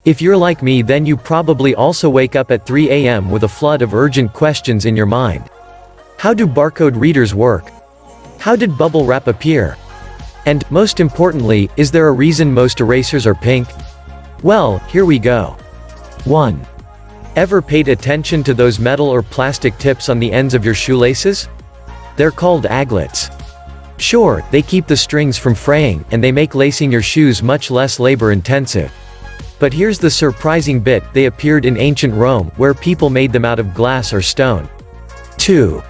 If you're like me, then you probably also wake up at 3 a.m. with a flood of urgent questions in your mind. How do barcode readers work? How did bubble wrap appear? And, most importantly, is there a reason most erasers are pink? Well, here we go. 1. Ever paid attention to those metal or plastic tips on the ends of your shoelaces? They're called aglets. Sure, they keep the strings from fraying, and they make lacing your shoes much less labor-intensive. But here's the surprising bit: they appeared in ancient Rome, where people made them out of glass or stone. 2.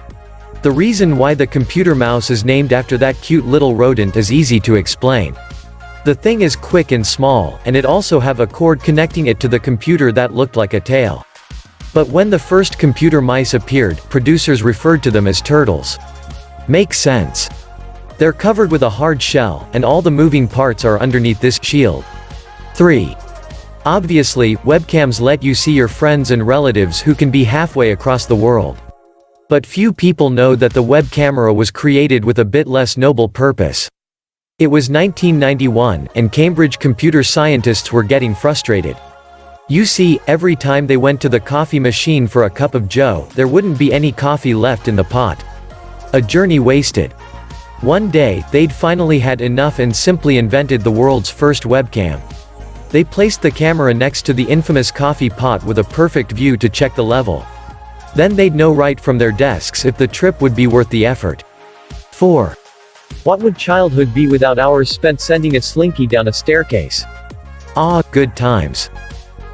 The reason why the computer mouse is named after that cute little rodent is easy to explain. The thing is quick and small, and it also have a cord connecting it to the computer that looked like a tail. But when the first computer mice appeared, producers referred to them as turtles. Makes sense. They're covered with a hard shell, and all the moving parts are underneath this shield. 3. Obviously, webcams let you see your friends and relatives who can be halfway across the world. But few people know that the web camera was created with a bit less noble purpose. It was 1991, and Cambridge computer scientists were getting frustrated. You see, every time they went to the coffee machine for a cup of joe, there wouldn't be any coffee left in the pot. A journey wasted. One day, they'd finally had enough and simply invented the world's first webcam. They placed the camera next to the infamous coffee pot with a perfect view to check the level. Then they'd know right from their desks if the trip would be worth the effort. 4. What would childhood be without hours spent sending a Slinky down a staircase? Ah, good times.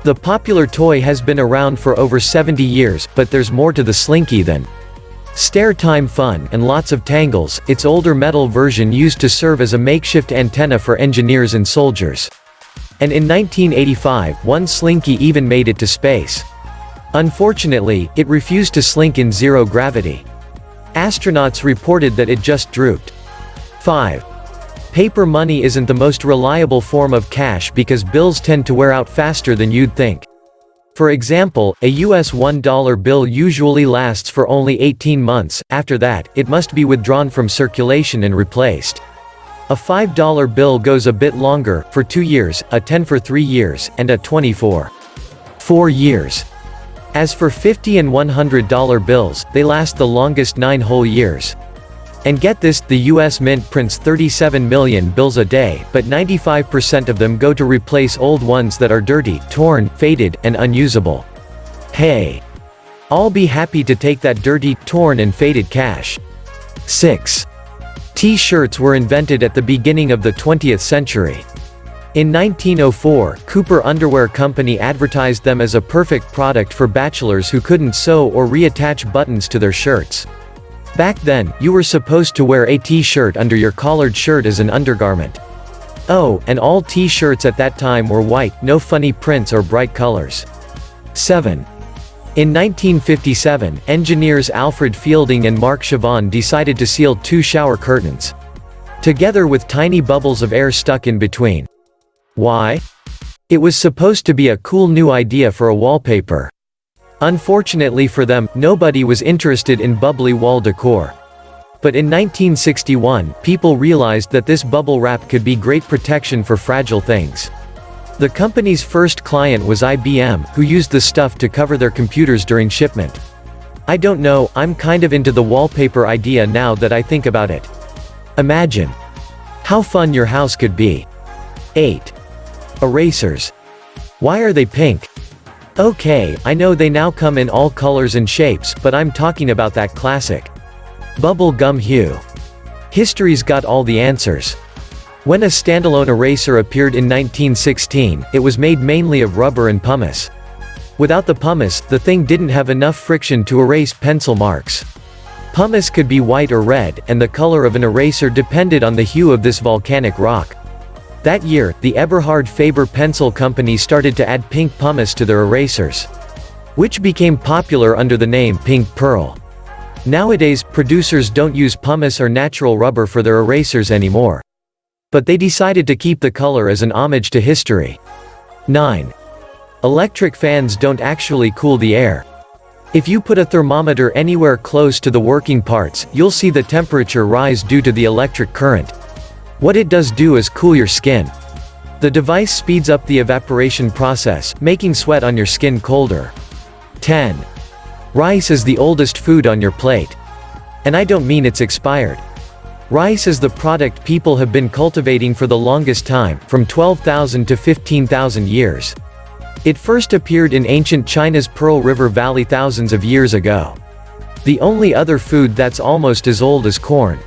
The popular toy has been around for over 70 years, but there's more to the Slinky than stair-time fun and lots of tangles. Its older metal version used to serve as a makeshift antenna for engineers and soldiers. And in 1985, one Slinky even made it to space. Unfortunately, it refused to slink in zero gravity. Astronauts reported that it just drooped. 5. Paper money isn't the most reliable form of cash because bills tend to wear out faster than you'd think. For example, a US $1 bill usually lasts for only 18 months, after that, it must be withdrawn from circulation and replaced. A $5 bill goes a bit longer, for 2 years, a 10 for 3 years, and a 20 for 4 years. As for $50 and $100 bills, they last the longest 9 whole years. And get this, the US Mint prints 37 million bills a day, but 95% of them go to replace old ones that are dirty, torn, faded, and unusable. Hey! I'll be happy to take that dirty, torn and faded cash. 6. T-shirts were invented at the beginning of the 20th century. In 1904, Cooper Underwear Company advertised them as a perfect product for bachelors who couldn't sew or reattach buttons to their shirts. Back then, you were supposed to wear a t-shirt under your collared shirt as an undergarment. Oh, and all t-shirts at that time were white, no funny prints or bright colors. 7. In 1957, engineers Alfred Fielding and Mark Chavon decided to seal 2 shower curtains together with tiny bubbles of air stuck in between. Why? It was supposed to be a cool new idea for a wallpaper. Unfortunately for them, nobody was interested in bubbly wall decor. But in 1961, people realized that this bubble wrap could be great protection for fragile things. The company's first client was IBM, who used the stuff to cover their computers during shipment. I don't know, I'm kind of into the wallpaper idea now that I think about it. Imagine how fun your house could be. 8. Erasers. Why are they pink? Okay, I know they now come in all colors and shapes, but I'm talking about that classic bubble gum hue. History's got all the answers. When a standalone eraser appeared in 1916, it was made mainly of rubber and pumice. Without the pumice, the thing didn't have enough friction to erase pencil marks. Pumice could be white or red, and the color of an eraser depended on the hue of this volcanic rock. That year, the Eberhard Faber Pencil Company started to add pink pumice to their erasers, which became popular under the name Pink Pearl. Nowadays, producers don't use pumice or natural rubber for their erasers anymore. But they decided to keep the color as an homage to history. 9. Electric fans don't actually cool the air. If you put a thermometer anywhere close to the working parts, you'll see the temperature rise due to the electric current. What it does do is cool your skin. The device speeds up the evaporation process, making sweat on your skin colder. 10. Rice is the oldest food on your plate. And I don't mean it's expired. Rice is the product people have been cultivating for the longest time, from 12,000 to 15,000 years. It first appeared in ancient China's Pearl River Valley thousands of years ago. The only other food that's almost as old as corn.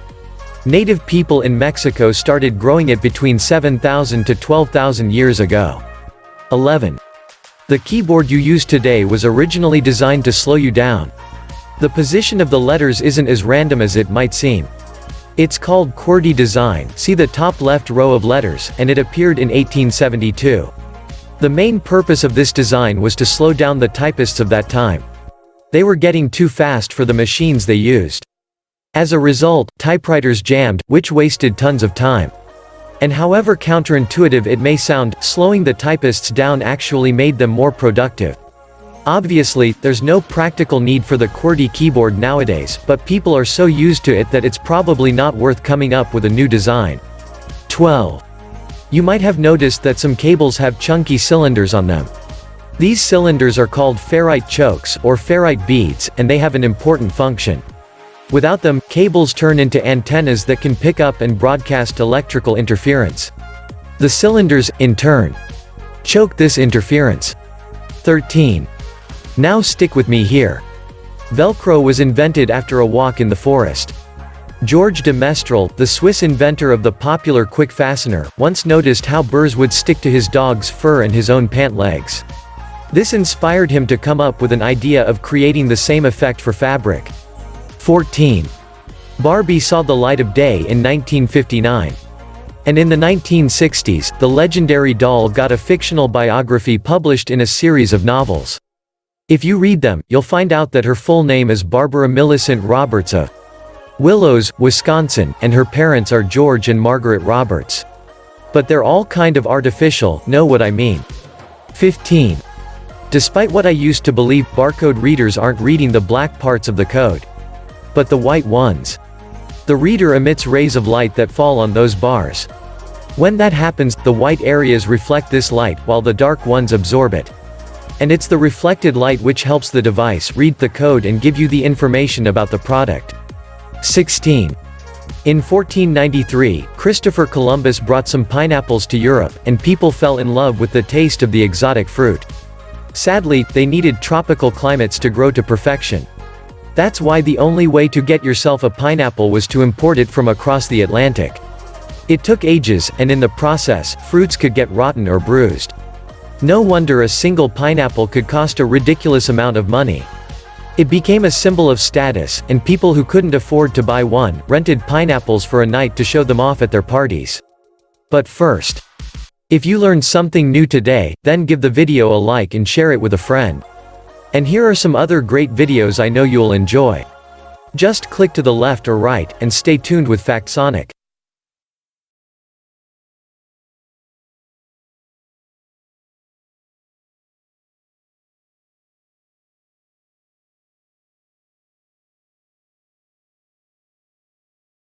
Native people in Mexico started growing it between 7,000 to 12,000 years ago. 11. The keyboard you use today was originally designed to slow you down. The position of the letters isn't as random as it might seem. It's called QWERTY design, see the top left row of letters, and it appeared in 1872. The main purpose of this design was to slow down the typists of that time. They were getting too fast for the machines they used. As a result, typewriters jammed, which wasted tons of time. And however counterintuitive it may sound, slowing the typists down actually made them more productive. Obviously, there's no practical need for the QWERTY keyboard nowadays, but people are so used to it that it's probably not worth coming up with a new design. 12. You might have noticed that some cables have chunky cylinders on them. These cylinders are called ferrite chokes, or ferrite beads, and they have an important function. Without them, cables turn into antennas that can pick up and broadcast electrical interference. The cylinders, in turn, choke this interference. 13. Now stick with me here. Velcro was invented after a walk in the forest. George de Mestral, the Swiss inventor of the popular quick fastener, once noticed how burrs would stick to his dog's fur and his own pant legs. This inspired him to come up with an idea of creating the same effect for fabric. 14. Barbie saw the light of day in 1959. And in the 1960s, the legendary doll got a fictional biography published in a series of novels. If you read them, you'll find out that her full name is Barbara Millicent Roberts of Willows, Wisconsin, and her parents are George and Margaret Roberts. But they're all kind of artificial, know what I mean? 15. Despite what I used to believe, barcode readers aren't reading the black parts of the code, but the white ones. The reader emits rays of light that fall on those bars. When that happens, the white areas reflect this light, while the dark ones absorb it. And it's the reflected light which helps the device read the code and give you the information about the product. 16. In 1493, Christopher Columbus brought some pineapples to Europe, and people fell in love with the taste of the exotic fruit. Sadly, they needed tropical climates to grow to perfection. That's why the only way to get yourself a pineapple was to import it from across the Atlantic. It took ages, and in the process, fruits could get rotten or bruised. No wonder a single pineapple could cost a ridiculous amount of money. It became a symbol of status, and people who couldn't afford to buy one, rented pineapples for a night to show them off at their parties. But first, if you learned something new today, then give the video a like and share it with a friend. And here are some other great videos I know you'll enjoy. Just click to the left or right, and stay tuned with FactSonic.